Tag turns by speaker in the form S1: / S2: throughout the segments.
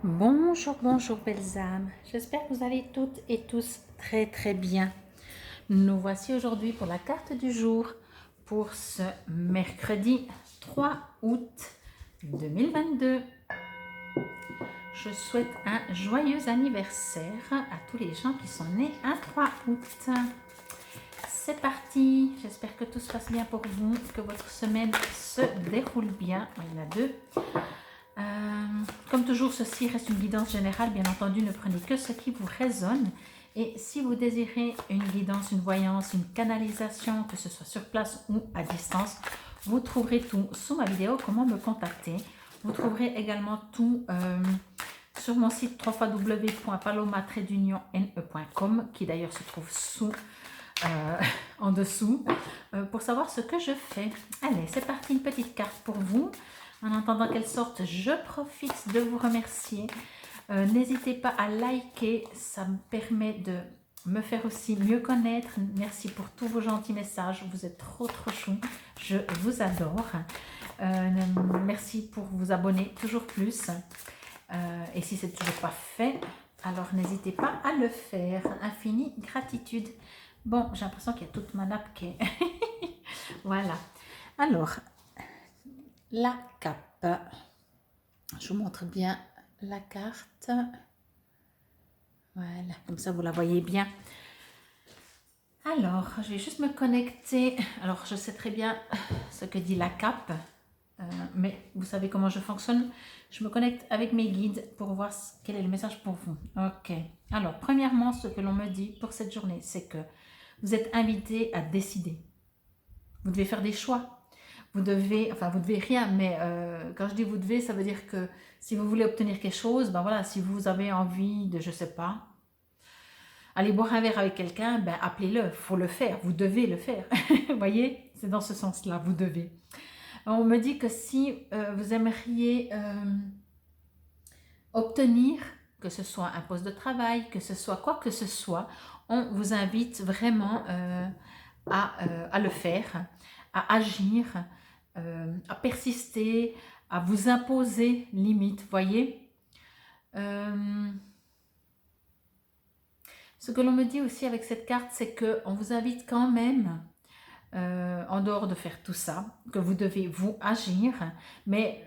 S1: Bonjour, bonjour belles âmes. J'espère que vous allez toutes et tous très bien. Nous voici aujourd'hui pour la carte du jour pour ce mercredi 3 août 2022. Je souhaite un joyeux anniversaire à tous les gens qui sont nés un 3 août. C'est parti. J'espère que tout se passe bien pour vous, que votre semaine se déroule bien. Il y en a deux. Comme toujours, ceci reste une guidance générale. Bien entendu, ne prenez que ce qui vous résonne. Et si vous désirez une guidance, une voyance, une canalisation, que ce soit sur place ou à distance, vous trouverez tout sous ma vidéo, comment me contacter. Vous trouverez également tout sur mon site www.paloma-ne.com qui d'ailleurs se trouve en dessous pour savoir ce que je fais. Allez, c'est parti, une petite carte pour vous. En attendant qu'elle sorte, je profite de vous remercier. N'hésitez pas à liker, ça me permet de me faire aussi mieux connaître. Merci pour tous vos gentils messages, vous êtes trop chou, je vous adore. Merci pour vous abonner toujours plus. Et si c'est toujours pas fait, alors n'hésitez pas à le faire. Infinie gratitude. Bon, j'ai l'impression qu'il y a toute ma nappe qui est... Voilà. Alors, la cape. Je vous montre bien la carte. Voilà, comme ça vous la voyez bien. Alors, je vais juste me connecter. Alors, je sais très bien ce que dit la cape, mais vous savez comment je fonctionne. Je me connecte avec mes guides pour voir quel est le message pour vous. Ok. Alors, premièrement, ce que l'on me dit pour cette journée, c'est que vous êtes invité à décider. Vous devez faire des choix. Vous devez rien, mais quand je dis vous devez, ça veut dire que si vous voulez obtenir quelque chose, ben voilà, si vous avez envie de, je sais pas, aller boire un verre avec quelqu'un, ben appelez-le, il faut le faire, vous devez le faire. Vous voyez, c'est dans ce sens-là, vous devez. On me dit que si vous aimeriez obtenir, que ce soit un poste de travail, que ce soit quoi que ce soit, on vous invite vraiment à le faire, à agir, à persister, à vous imposer limite, voyez. Ce que l'on me dit aussi avec cette carte, c'est qu'on vous invite quand même, en dehors de faire tout ça, que vous devez vous agir, mais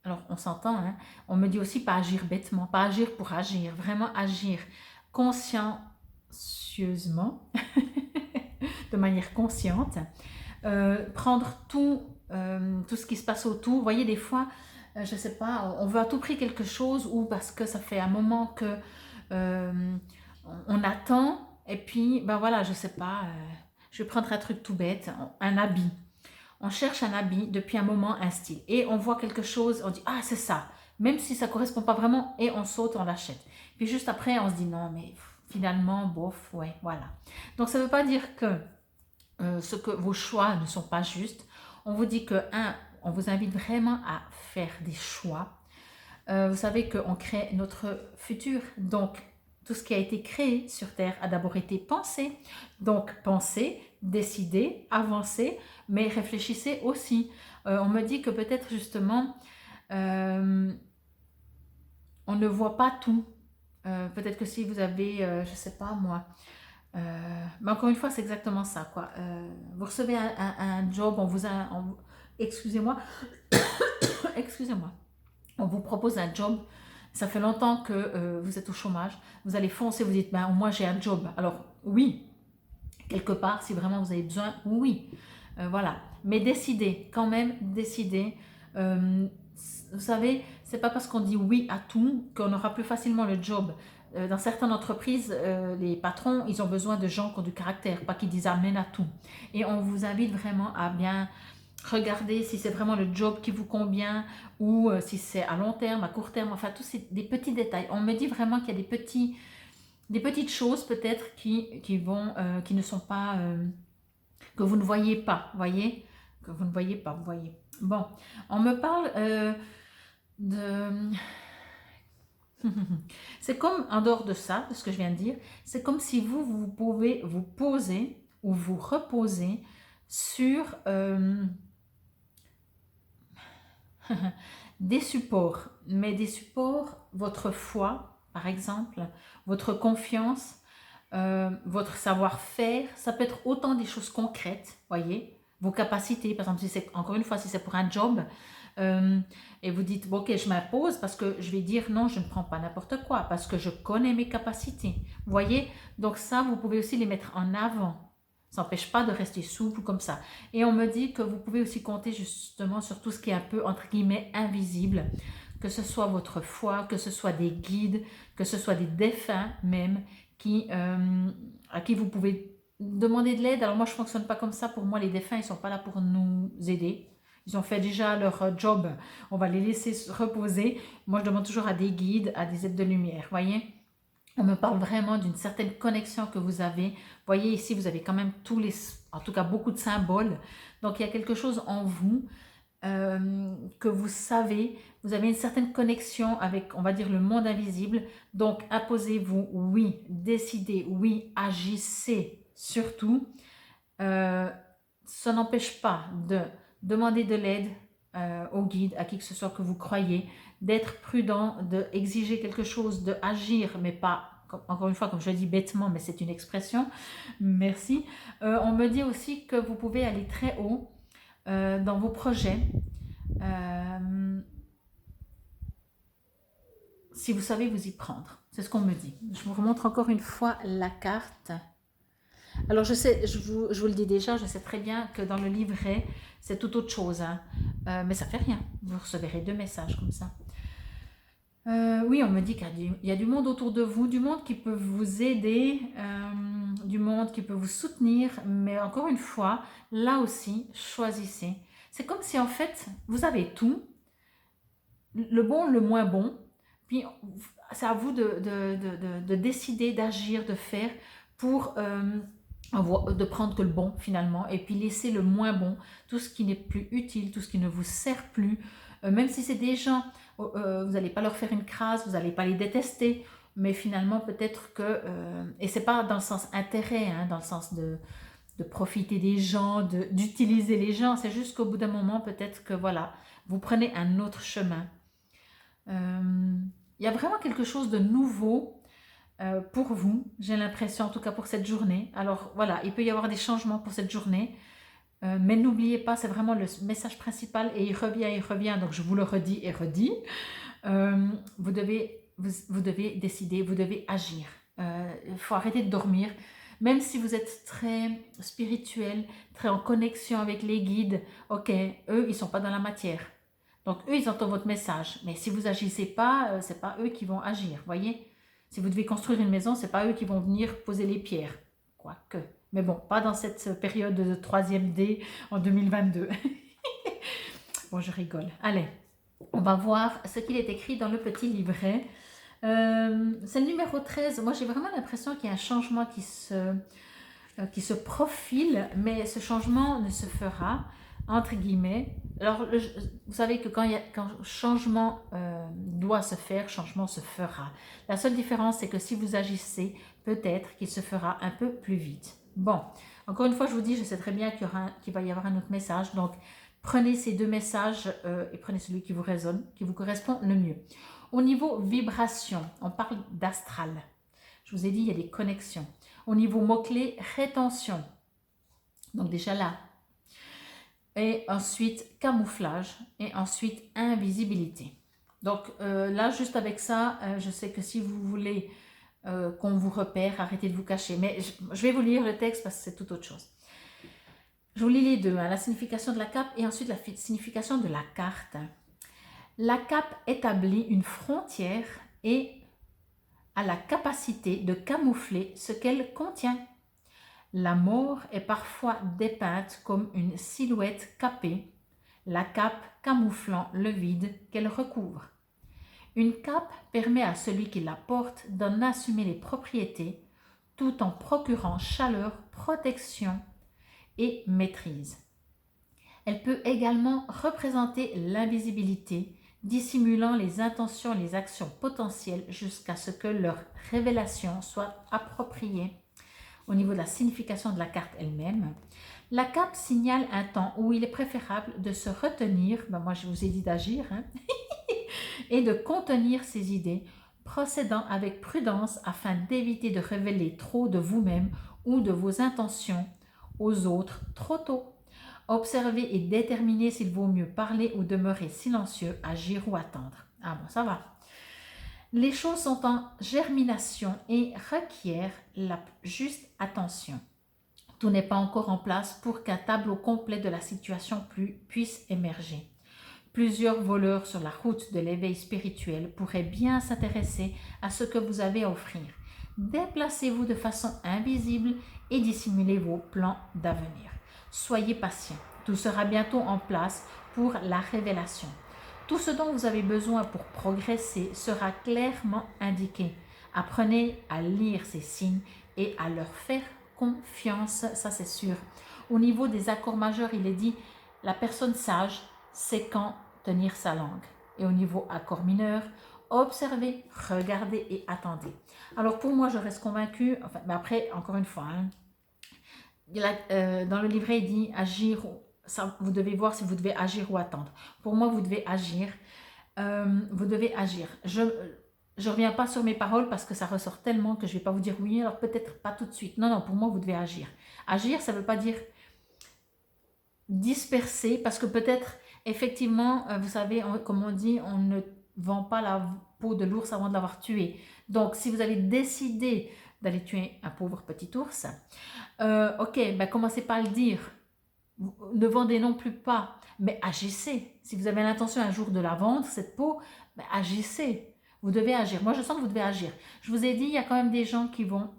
S1: alors on s'entend, hein, on me dit aussi pas agir bêtement, pas agir pour agir, vraiment agir consciencieusement, de manière consciente, prendre tout ce qui se passe autour. Vous voyez, des fois, je ne sais pas, on veut à tout prix quelque chose ou parce que ça fait un moment que on attend et puis, ben voilà, je ne sais pas, je vais prendre un truc tout bête, un habit. On cherche un habit depuis un moment, un style, et on voit quelque chose, on dit ah c'est ça, même si ça ne correspond pas vraiment, et on saute, on l'achète. Puis juste après, on se dit non mais finalement, bof, ouais, voilà. Donc ça ne veut pas dire que vos choix ne sont pas justes. On vous dit que, on vous invite vraiment à faire des choix. Vous savez qu'on crée notre futur, donc tout ce qui a été créé sur Terre a d'abord été pensé. Donc pensez, décidez, avancez, mais réfléchissez aussi. On me dit que peut-être justement, on ne voit pas tout. Peut-être que si vous avez, je ne sais pas moi, mais encore une fois, c'est exactement ça, quoi. Vous recevez un job, excusez-moi, excusez-moi, on vous propose un job, ça fait longtemps que vous êtes au chômage, vous allez foncer, vous dites, ben, moi j'ai un job. Alors oui, quelque part, si vraiment vous avez besoin, oui, voilà. Mais décidez, quand même, décidez. Vous savez, c'est pas parce qu'on dit oui à tout qu'on aura plus facilement le job. Dans certaines entreprises, les patrons, ils ont besoin de gens qui ont du caractère, pas qui disent amen à tout. Et on vous invite vraiment à bien regarder si c'est vraiment le job qui vous convient ou si c'est à long terme, à court terme, enfin tous des petits détails. On me dit vraiment qu'il y a des petites choses peut-être qui ne sont pas, que vous ne voyez pas, voyez, que vous ne voyez pas, vous voyez. Bon, on me parle de... C'est comme, en dehors de ça, de ce que je viens de dire, c'est comme si vous pouvez vous poser ou vous reposer sur des supports, mais des supports votre foi, par exemple, votre confiance, votre savoir-faire. Ça peut être autant des choses concrètes, voyez, vos capacités. Par exemple, si c'est, encore une fois, si c'est pour un job, euh, et vous dites, bon, ok, je m'impose parce que je vais dire non, je ne prends pas n'importe quoi, parce que je connais mes capacités. Vous voyez, donc ça, vous pouvez aussi les mettre en avant. Ça n'empêche pas de rester souple comme ça. Et on me dit que vous pouvez aussi compter justement sur tout ce qui est un peu, entre guillemets, invisible, que ce soit votre foi, que ce soit des guides, que ce soit des défunts même, à qui vous pouvez demander de l'aide. Alors moi, je ne fonctionne pas comme ça. Pour moi, les défunts, ils ne sont pas là pour nous aider. Ils ont fait déjà leur job. On va les laisser se reposer. Moi, je demande toujours à des guides, à des êtres de lumière. Voyez, on me parle vraiment d'une certaine connexion que vous avez. Voyez ici, vous avez quand même en tout cas beaucoup de symboles. Donc, il y a quelque chose en vous que vous savez. Vous avez une certaine connexion avec, on va dire, le monde invisible. Donc, imposez-vous, oui, décidez, oui, agissez surtout. Ça n'empêche pas de demander de l'aide au guide, à qui que ce soit que vous croyez, d'être prudent, d'exiger quelque chose, d'agir, mais pas, encore une fois, comme je le dis bêtement, mais c'est une expression, merci. On me dit aussi que vous pouvez aller très haut dans vos projets, si vous savez vous y prendre. C'est ce qu'on me dit. Je vous remontre encore une fois la carte. Alors je sais, je vous le dis déjà, je sais très bien que dans le livret, c'est tout autre chose. Hein. Mais ça fait rien, vous recevrez 2 messages comme ça. Oui, on me dit qu'il y a du monde autour de vous, du monde qui peut vous aider, du monde qui peut vous soutenir. Mais encore une fois, là aussi, choisissez. C'est comme si en fait, vous avez tout, le bon, le moins bon. Puis c'est à vous de décider, d'agir, de faire pour de prendre que le bon finalement et puis laisser le moins bon, tout ce qui n'est plus utile, tout ce qui ne vous sert plus, même si c'est des gens, vous n'allez pas leur faire une crasse, vous n'allez pas les détester, mais finalement peut-être que, et c'est pas dans le sens intérêt, hein, dans le sens de profiter des gens, d'utiliser les gens, c'est juste qu'au bout d'un moment peut-être que voilà, vous prenez un autre chemin. Il y a vraiment quelque chose de nouveau pour vous, j'ai l'impression, en tout cas pour cette journée. Alors voilà, il peut y avoir des changements pour cette journée, mais n'oubliez pas, c'est vraiment le message principal et il revient, donc je vous le redis et redis. Vous devez décider, vous devez agir. Il faut arrêter de dormir. Même si vous êtes très spirituel, très en connexion avec les guides, ok, eux, ils ne sont pas dans la matière. Donc, eux, ils entendent votre message. Mais si vous n'agissez pas, ce n'est pas eux qui vont agir, voyez. Si vous devez construire une maison, ce n'est pas eux qui vont venir poser les pierres. Quoique. Mais bon, pas dans cette période de 3e D en 2022. Bon, je rigole. Allez, on va voir ce qu'il est écrit dans le petit livret. C'est le numéro 13. Moi, j'ai vraiment l'impression qu'il y a un changement qui se profile, mais ce changement ne se fera, entre guillemets. Alors, vous savez que quand changement doit se faire, changement se fera. La seule différence, c'est que si vous agissez, peut-être qu'il se fera un peu plus vite. Bon, encore une fois, je vous dis, je sais très bien qu'il va y avoir un autre message. Donc, prenez ces 2 messages et prenez celui qui vous résonne, qui vous correspond le mieux. Au niveau vibration, on parle d'astral. Je vous ai dit, il y a des connexions. Au niveau mot-clé, rétention. Donc déjà là. Et ensuite, camouflage. Et ensuite, invisibilité. Donc là, juste avec ça, je sais que si vous voulez qu'on vous repère, arrêtez de vous cacher. Mais je vais vous lire le texte parce que c'est tout autre chose. Je vous lis les deux, hein, la signification de la cape et ensuite la signification de la carte. La cape établit une frontière et a la capacité de camoufler ce qu'elle contient. La mort est parfois dépeinte comme une silhouette capée, la cape camouflant le vide qu'elle recouvre. Une cape permet à celui qui la porte d'en assumer les propriétés tout en procurant chaleur, protection et maîtrise. Elle peut également représenter l'invisibilité, dissimulant les intentions et les actions potentielles jusqu'à ce que leur révélation soit appropriée. Au niveau de la signification de la carte elle-même, la cape signale un temps où il est préférable de se retenir, moi je vous ai dit d'agir, hein, et de contenir ses idées, procédant avec prudence afin d'éviter de révéler trop de vous-même ou de vos intentions aux autres trop tôt. Observez et déterminez s'il vaut mieux parler ou demeurer silencieux, agir ou attendre. Ah bon, ça va. Les choses sont en germination et requièrent la juste attention. Tout n'est pas encore en place pour qu'un tableau complet de la situation puisse émerger. Plusieurs voleurs sur la route de l'éveil spirituel pourraient bien s'intéresser à ce que vous avez à offrir. Déplacez-vous de façon invisible et dissimulez vos plans d'avenir. Soyez patient, tout sera bientôt en place pour la révélation. Tout ce dont vous avez besoin pour progresser sera clairement indiqué. Apprenez à lire ces signes et à leur faire confiance, ça c'est sûr. Au niveau des accords majeurs, il est dit la personne sage sait quand tenir sa langue. Et au niveau accord mineur, observez, regardez et attendez. Alors pour moi, je reste convaincue, enfin, mais après, encore une fois, dans le livret, il dit agir, ça, vous devez voir si vous devez agir ou attendre. Pour moi, vous devez agir. Vous devez agir. Je ne reviens pas sur mes paroles parce que ça ressort tellement que je ne vais pas vous dire oui, alors peut-être pas tout de suite. Non, non, pour moi, vous devez agir. Agir, ça ne veut pas dire disperser parce que peut-être, effectivement, vous savez, comme on dit, on ne vend pas la peau de l'ours avant de l'avoir tué. Donc, si vous avez décidé d'aller tuer un pauvre petit ours, ok, ben commencez pas à le dire. Ne vendez non plus pas, mais agissez. Si vous avez l'intention un jour de la vendre, cette peau, ben agissez. Vous devez agir. Moi, je sens que vous devez agir. Je vous ai dit, il y a quand même des gens qui vont...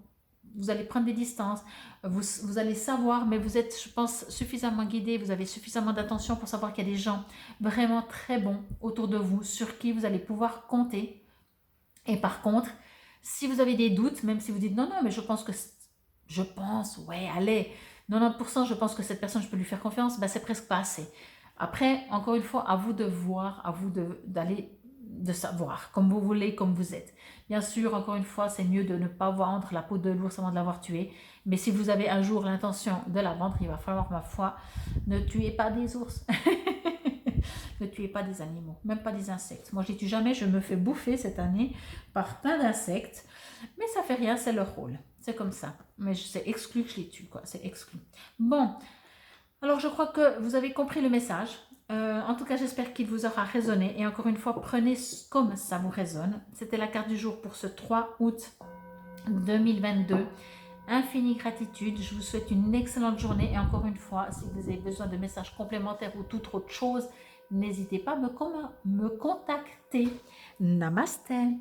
S1: Vous allez prendre des distances, vous allez savoir, mais vous êtes, je pense, suffisamment guidé, vous avez suffisamment d'attention pour savoir qu'il y a des gens vraiment très bons autour de vous, sur qui vous allez pouvoir compter. Et par contre, si vous avez des doutes, même si vous dites non, non, mais je pense, ouais, allez, 90%, je pense que cette personne, je peux lui faire confiance, ben, c'est presque pas assez. Après, encore une fois, à vous de voir, à vous d'aller, de savoir, comme vous voulez, comme vous êtes. Bien sûr, encore une fois, c'est mieux de ne pas vendre la peau de l'ours avant de l'avoir tué. Mais si vous avez un jour l'intention de la vendre, il va falloir, ma foi, ne tuez pas des ours. Ne tuez pas des animaux, même pas des insectes. Moi, je ne les tue jamais, je me fais bouffer cette année par plein d'insectes. Mais ça fait rien, c'est leur rôle. C'est comme ça. Mais c'est exclu que je les tue, quoi. C'est exclu. Bon, alors je crois que vous avez compris le message. En tout cas, j'espère qu'il vous aura résonné. Et encore une fois, prenez comme ça vous résonne. C'était la carte du jour pour ce 3 août 2022. Infinie gratitude. Je vous souhaite une excellente journée. Et encore une fois, si vous avez besoin de messages complémentaires ou toute autre chose, n'hésitez pas à me contacter. Namasté.